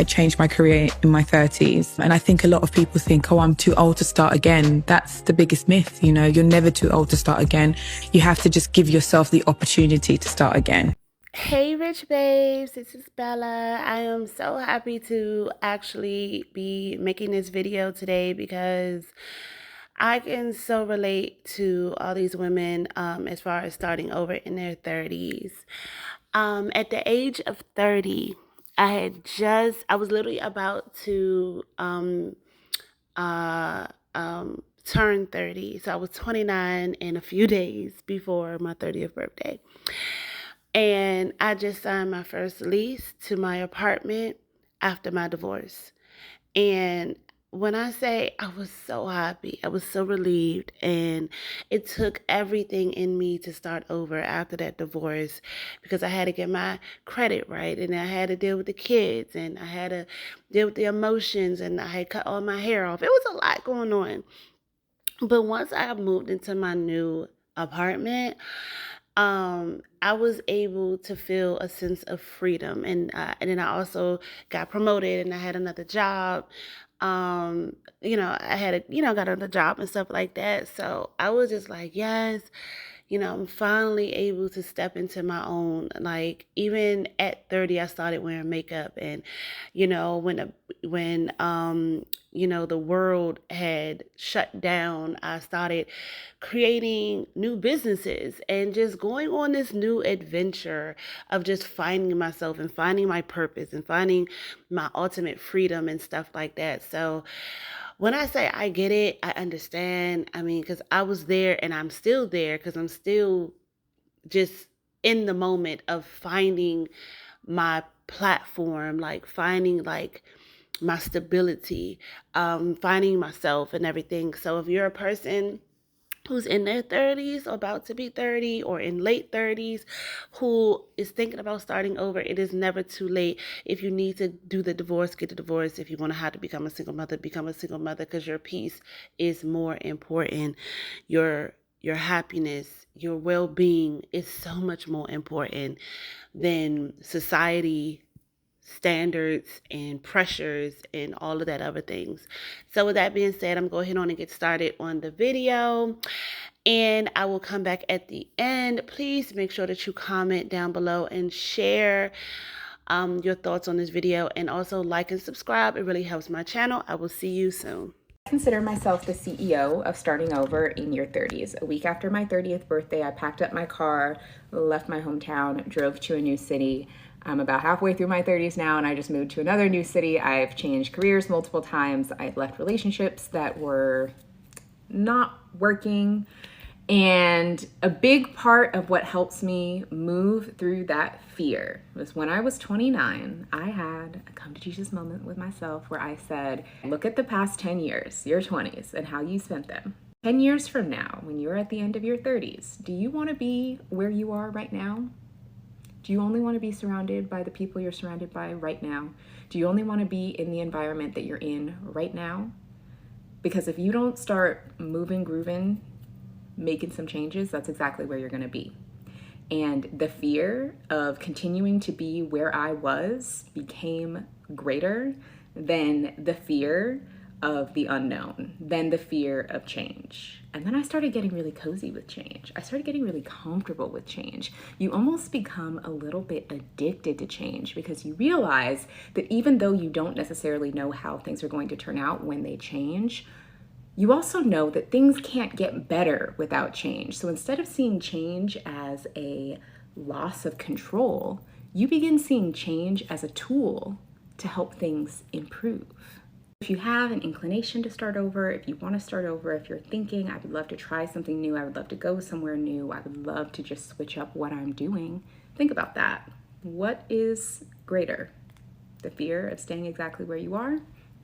change my career in my 30s. And I think a lot of people think, oh, I'm too old to start again. That's the biggest myth. You know, you're never too old to start again. You have to just give yourself the opportunity to start again. Hey, Rych Babes, this is Bella. I am so happy to actually be making this video today because I can so relate to all these women as far as starting over in their 30s. At the age of 30, I was literally about to turn 30. So I was 29 in a few days before my 30th birthday. And I just signed my first lease to my apartment after my divorce. And when I say I was so happy, I was so relieved, and it took everything in me to start over after that divorce because I had to get my credit right, and I had to deal with the kids, and I had to deal with the emotions, and I had cut all my hair off. It was a lot going on. But once I moved into my new apartment, I was able to feel a sense of freedom, and then I also got promoted, and I had another job. I had got another job and stuff like that. So I was just like, yes, I'm finally able to step into my own. Like, even at 30, I started wearing makeup, and when the world had shut down, I started creating new businesses and just going on this new adventure of just finding myself and finding my purpose and finding my ultimate freedom and stuff like that. So when I say I get it, I understand. I mean, because I was there and I'm still there because I'm still just in the moment of finding my platform, like finding like my stability, finding myself and everything. So if you're a person who's in their 30s or about to be 30 or in late 30s who is thinking about starting over, it is never too late. If you need to do the divorce, get the divorce. If you want to have to become a single mother, become a single mother, because your peace is more important. Your happiness, your well-being is so much more important than society standards and pressures and all of that other things. So with that being said, I'm going to head on and get started on the video, and I will come back at the end. Please make sure that you comment down below and share your thoughts on this video, and also like and subscribe. It really helps my channel. I will see you soon. I consider myself the CEO of starting over in your 30s. A week after my 30th birthday, I packed up my car, left my hometown, drove to a new city. I'm about halfway through my 30s now, and I just moved to another new city. I've changed careers multiple times. I've left relationships that were not working. And a big part of what helps me move through that fear was when I was 29, I had a come to Jesus moment with myself where I said, look at the past 10 years, your 20s, and how you spent them. 10 years from now, when you're at the end of your 30s, do you want to be where you are right now? Do you only want to be surrounded by the people you're surrounded by right now? Do you only want to be in the environment that you're in right now? Because if you don't start moving, grooving, making some changes, that's exactly where you're going to be. And the fear of continuing to be where I was became greater than the fear of the unknown, than the fear of change. And then I started getting really cozy with change. I started getting really comfortable with change. You almost become a little bit addicted to change because you realize that even though you don't necessarily know how things are going to turn out when they change, you also know that things can't get better without change. So instead of seeing change as a loss of control, you begin seeing change as a tool to help things improve. If you have an inclination to start over, if you want to start over, if you're thinking, I would love to try something new, I would love to go somewhere new, I would love to just switch up what I'm doing, think about that. What is greater? The fear of staying exactly where you are,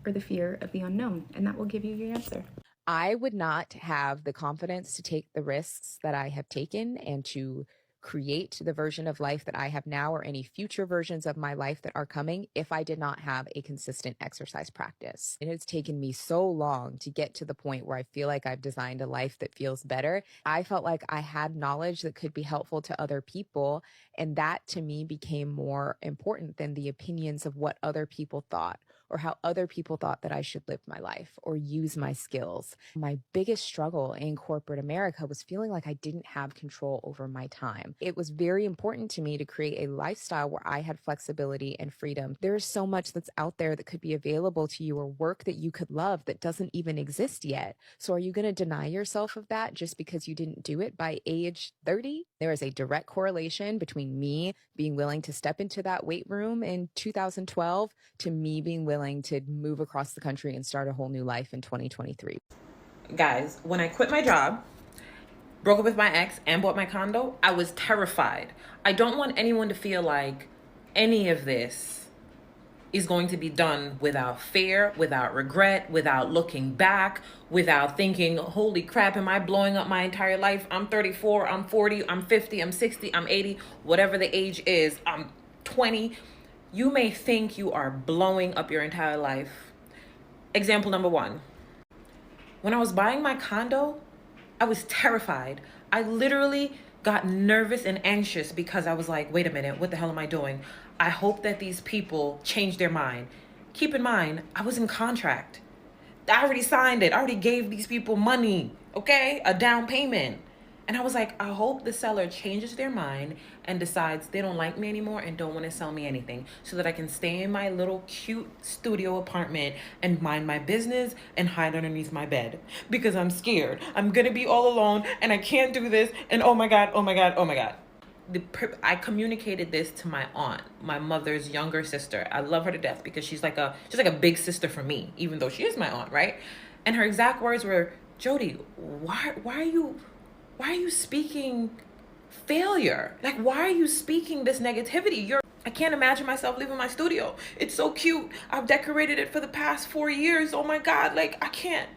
or the fear of the unknown? And that will give you your answer. I would not have the confidence to take the risks that I have taken and to create the version of life that I have now or any future versions of my life that are coming if I did not have a consistent exercise practice. It has taken me so long to get to the point where I feel like I've designed a life that feels better. I felt like I had knowledge that could be helpful to other people, and that to me became more important than the opinions of what other people thought or how other people thought that I should live my life or use my skills. My biggest struggle in corporate America was feeling like I didn't have control over my time. It was very important to me to create a lifestyle where I had flexibility and freedom. There is so much that's out there that could be available to you, or work that you could love that doesn't even exist yet. So are you going to deny yourself of that just because you didn't do it by age 30? There is a direct correlation between me being willing to step into that weight room in 2012 to me being willing to move across the country and start a whole new life in 2023. Guys, when I quit my job, broke up with my ex, and bought my condo, I was terrified. I don't want anyone to feel like any of this is going to be done without fear, without regret, without looking back, without thinking, holy crap, am I blowing up my entire life? I'm 34, I'm 40, I'm 50, I'm 60, I'm 80, whatever the age is, I'm 20. You may think you are blowing up your entire life. Example number one. When I was buying my condo, I was terrified. I literally got nervous and anxious because I was like, wait a minute, what the hell am I doing? I hope that these people change their mind. Keep in mind, I was in contract. I already signed it. I already gave these people money, okay? A down payment. And I was like, I hope the seller changes their mind and decides they don't like me anymore and don't want to sell me anything, so that I can stay in my little cute studio apartment and mind my business and hide underneath my bed because I'm scared. I'm going to be all alone and I can't do this. And oh my God, oh my God, oh my God. I communicated this to my aunt, my mother's younger sister. I love her to death because she's like a big sister for me, even though she is my aunt, right? And her exact words were, Jody, why are you speaking failure? Like, why are you speaking this negativity? I can't imagine myself leaving my studio. It's so cute. I've decorated it for the past 4 years. Oh my God, like, I can't.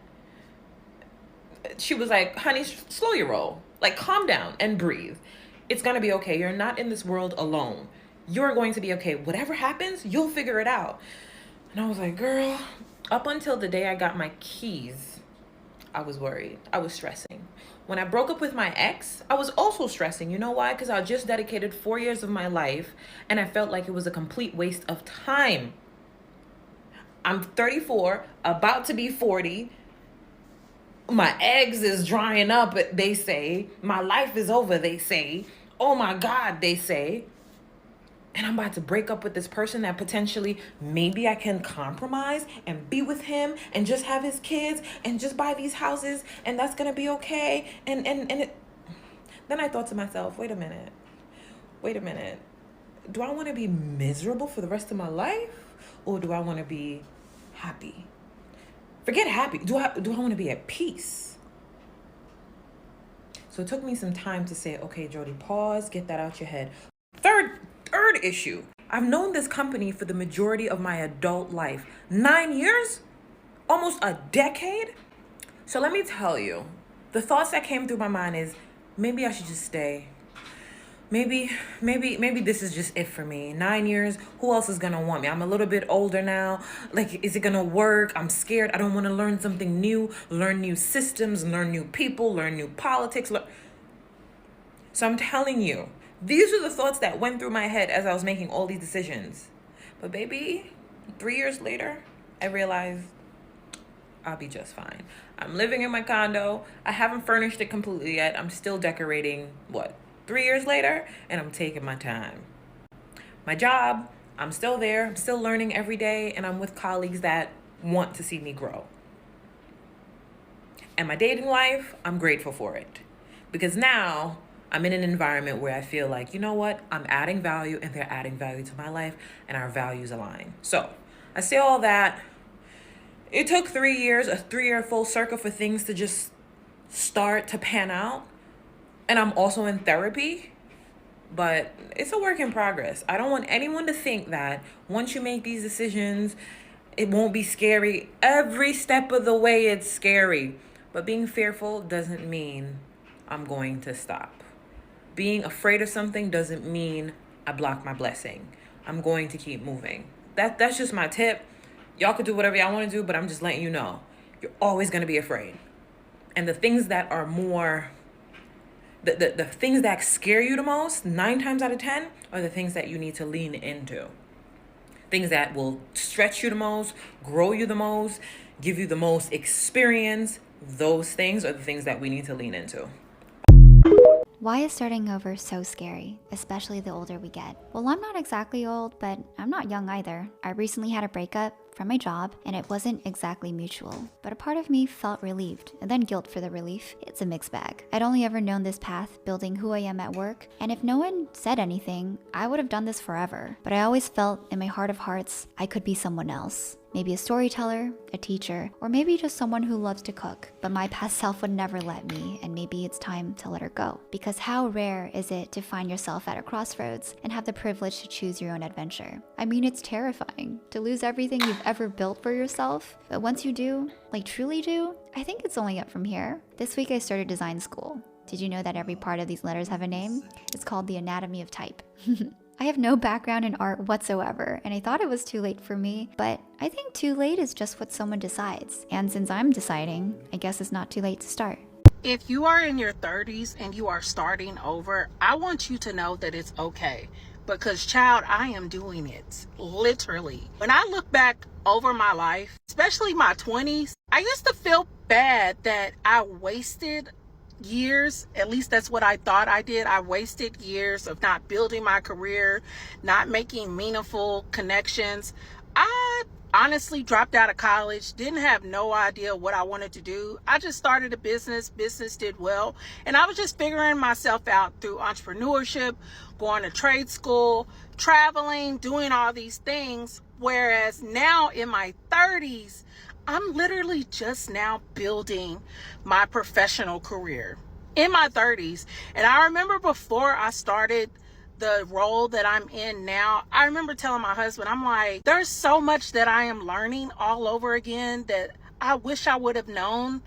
She was like, honey, slow your roll. Like, calm down and breathe. It's gonna be okay. You're not in this world alone. You're going to be okay. Whatever happens, you'll figure it out. And I was like, girl, up until the day I got my keys, I was worried. I was stressing. When I broke up with my ex, I was also stressing. You know why? Because I just dedicated 4 years of my life and I felt like it was a complete waste of time. I'm 34, about to be 40. My eggs is drying up, they say. My life is over, they say. Oh my God, they say. And I'm about to break up with this person that potentially maybe I can compromise and be with him and just have his kids and just buy these houses and that's going to be okay. And then I thought to myself, wait a minute. Do I want to be miserable for the rest of my life, or do I want to be happy? Forget happy. Do I want to be at peace? So it took me some time to say, okay, Jody, pause, get that out your head. Third issue. I've known this company for the majority of my adult life. 9 years? Almost a decade? So let me tell you, the thoughts that came through my mind is, maybe I should just stay. Maybe this is just it for me. 9 years, who else is gonna want me? I'm a little bit older now. Like, is it gonna work? I'm scared. I don't wanna learn something new, learn new systems, learn new people, learn new politics. So I'm telling you, these are the thoughts that went through my head as I was making all these decisions. But baby, 3 years later, I realized I'll be just fine. I'm living in my condo. I haven't furnished it completely yet. I'm still decorating, 3 years later, and I'm taking my time. My job, I'm still there. I'm still learning every day, and I'm with colleagues that want to see me grow. And my dating life, I'm grateful for it. Because now I'm in an environment where I feel like, you know what? I'm adding value and they're adding value to my life and our values align. So I say all that. It took 3 years, a 3-year full circle for things to just start to pan out. And I'm also in therapy, but it's a work in progress. I don't want anyone to think that once you make these decisions, it won't be scary. Every step of the way, it's scary. But being fearful doesn't mean I'm going to stop. being afraid of something doesn't mean I block my blessing. I'm going to keep moving. That's just my tip. Y'all could do whatever y'all want to do, but I'm just letting you know, you're always going to be afraid. And the things that are more, the things that scare you the most, 9 times out of 10, are the things that you need to lean into. Things that will stretch you the most, grow you the most, give you the most experience. Those things are the things that we need to lean into. Why is starting over so scary, especially the older we get? Well, I'm not exactly old, but I'm not young either. I recently had a breakup from my job, and it wasn't exactly mutual, but a part of me felt relieved, and then guilt for the relief. It's a mixed bag. I'd only ever known this path building who I am at work, and if no one said anything, I would have done this forever. But I always felt in my heart of hearts, I could be someone else. Maybe a storyteller, a teacher, or maybe just someone who loves to cook. But my past self would never let me, and maybe it's time to let her go. Because how rare is it to find yourself at a crossroads and have the privilege to choose your own adventure? I mean, it's terrifying to lose everything you've ever built for yourself. But once you do, like truly do, I think it's only up from here. This week I started design school. Did you know that every part of these letters have a name? It's called the anatomy of type. I have no background in art whatsoever, and I thought it was too late for me, but I think too late is just what someone decides. And since I'm deciding, I guess it's not too late to start. If you are in your 30s and you are starting over, I want you to know that it's okay. Because, child, I am doing it, literally. When I look back over my life, especially my 20s, I used to feel bad that I wasted years. At least that's what I thought I did. I wasted years of not building my career, not making meaningful connections. I honestly dropped out of college, didn't have no idea what I wanted to do. I just started a business did well, and I was just figuring myself out through entrepreneurship, going to trade school, traveling, doing all these things. Whereas now in my 30s, I'm literally just now building my professional career in my 30s. And I remember before I started the role that I'm in now, I remember telling my husband, I'm like, there's so much that I am learning all over again that I wish I would have known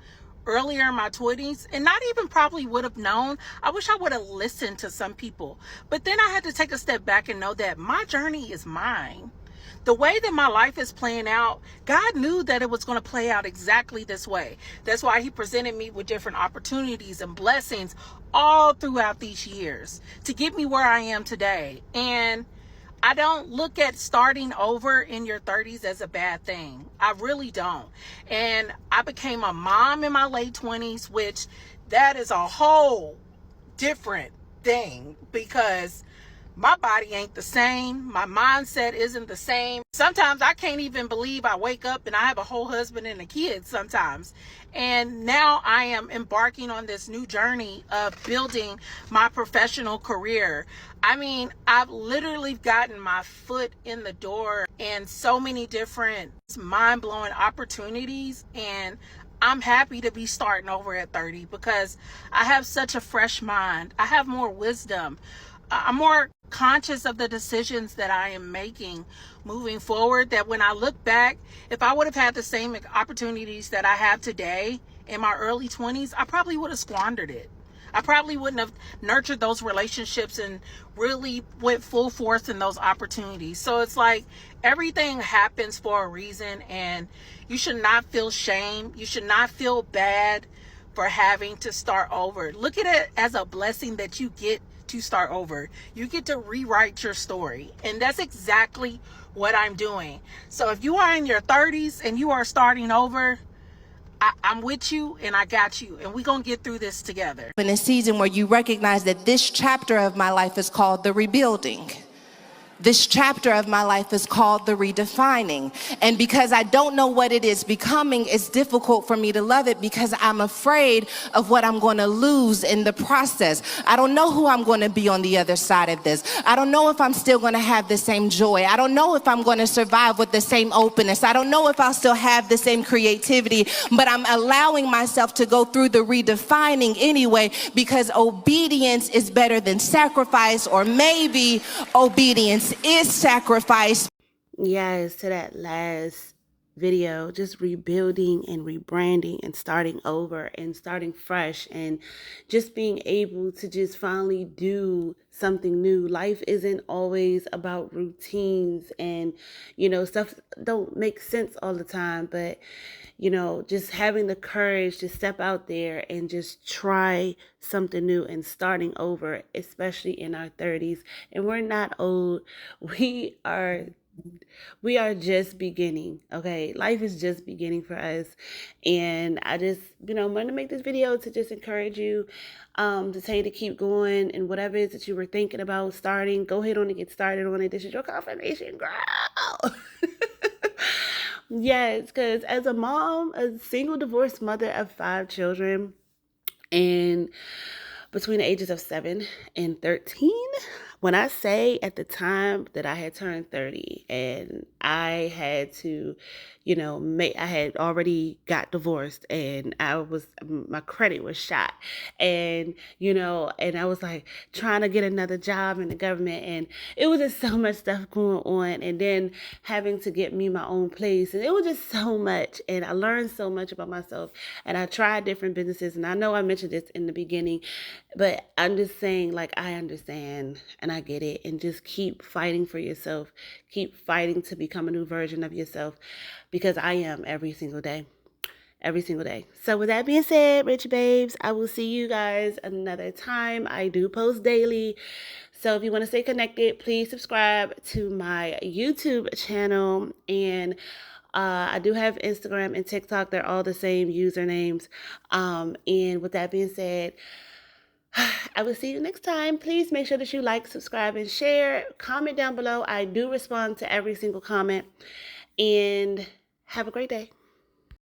earlier in my 20s, and not even probably would have known. I wish I would have listened to some people. But then I had to take a step back and know that my journey is mine. The way that my life is playing out, God knew that it was going to play out exactly this way. That's why he presented me with different opportunities and blessings all throughout these years to get me where I am today. And I don't look at starting over in your 30s as a bad thing. I really don't. And I became a mom in my late 20s, which that is a whole different thing because my body ain't the same. My mindset isn't the same. Sometimes I can't even believe I wake up and I have a whole husband and a kid sometimes. And now I am embarking on this new journey of building my professional career. I mean, I've literally gotten my foot in the door in so many different mind-blowing opportunities. And I'm happy to be starting over at 30 because I have such a fresh mind. I have more wisdom. I'm more conscious of the decisions that I am making moving forward, that when I look back, if I would have had the same opportunities that I have today in my early 20s, I probably would have squandered it. I probably wouldn't have nurtured those relationships and really went full force in those opportunities. So it's like everything happens for a reason, and you should not feel shame. You should not feel bad for having to start over. Look at it as a blessing that you get to start over. You get to rewrite your story. And that's exactly what I'm doing. So if you are in your 30s and you are starting over, I'm with you and I got you. And we're going to get through this together. In a season where you recognize that this chapter of my life is called the rebuilding. This chapter of my life is called the redefining. And because I don't know what it is becoming, it's difficult for me to love it because I'm afraid of what I'm going to lose in the process. I don't know who I'm going to be on the other side of this. I don't know if I'm still going to have the same joy. I don't know if I'm going to survive with the same openness. I don't know if I'll still have the same creativity, but I'm allowing myself to go through the redefining anyway because obedience is better than sacrifice, or maybe obedience is sacrifice. Yes, to that last video, just rebuilding and rebranding and starting over and starting fresh and just being able to just finally do something new. Life isn't always about routines and, stuff don't make sense all the time, but just having the courage to step out there and just try something new and starting over, especially in our 30s. And we're not old. We are just beginning, okay? Life is just beginning for us. And I just, wanted to make this video to just encourage you, to tell you to keep going, and whatever it is that you were thinking about starting, go ahead on and get started on it. This is your confirmation, girl. Yes, because as a mom, a single divorced mother of 5 children, and between the ages of 7 and 13, when I say at the time that I had turned 30 and I had to, I had already got divorced and my credit was shot, and, and I was like trying to get another job in the government, and it was just so much stuff going on, and then having to get me my own place, and it was just so much, and I learned so much about myself, and I tried different businesses, and I know I mentioned this in the beginning, but I'm just saying, like, I understand and I get it, and just keep fighting for yourself. Keep fighting to become a new version of yourself, because I am every single day. Every single day. So with that being said, Rych Babes, I will see you guys another time. I do post daily. So if you want to stay connected, please subscribe to my YouTube channel. And I do have Instagram and TikTok. They're all the same usernames. And with that being said, I will see you next time. Please make sure that you like, subscribe, and share. Comment down below. I do respond to every single comment. And have a great day.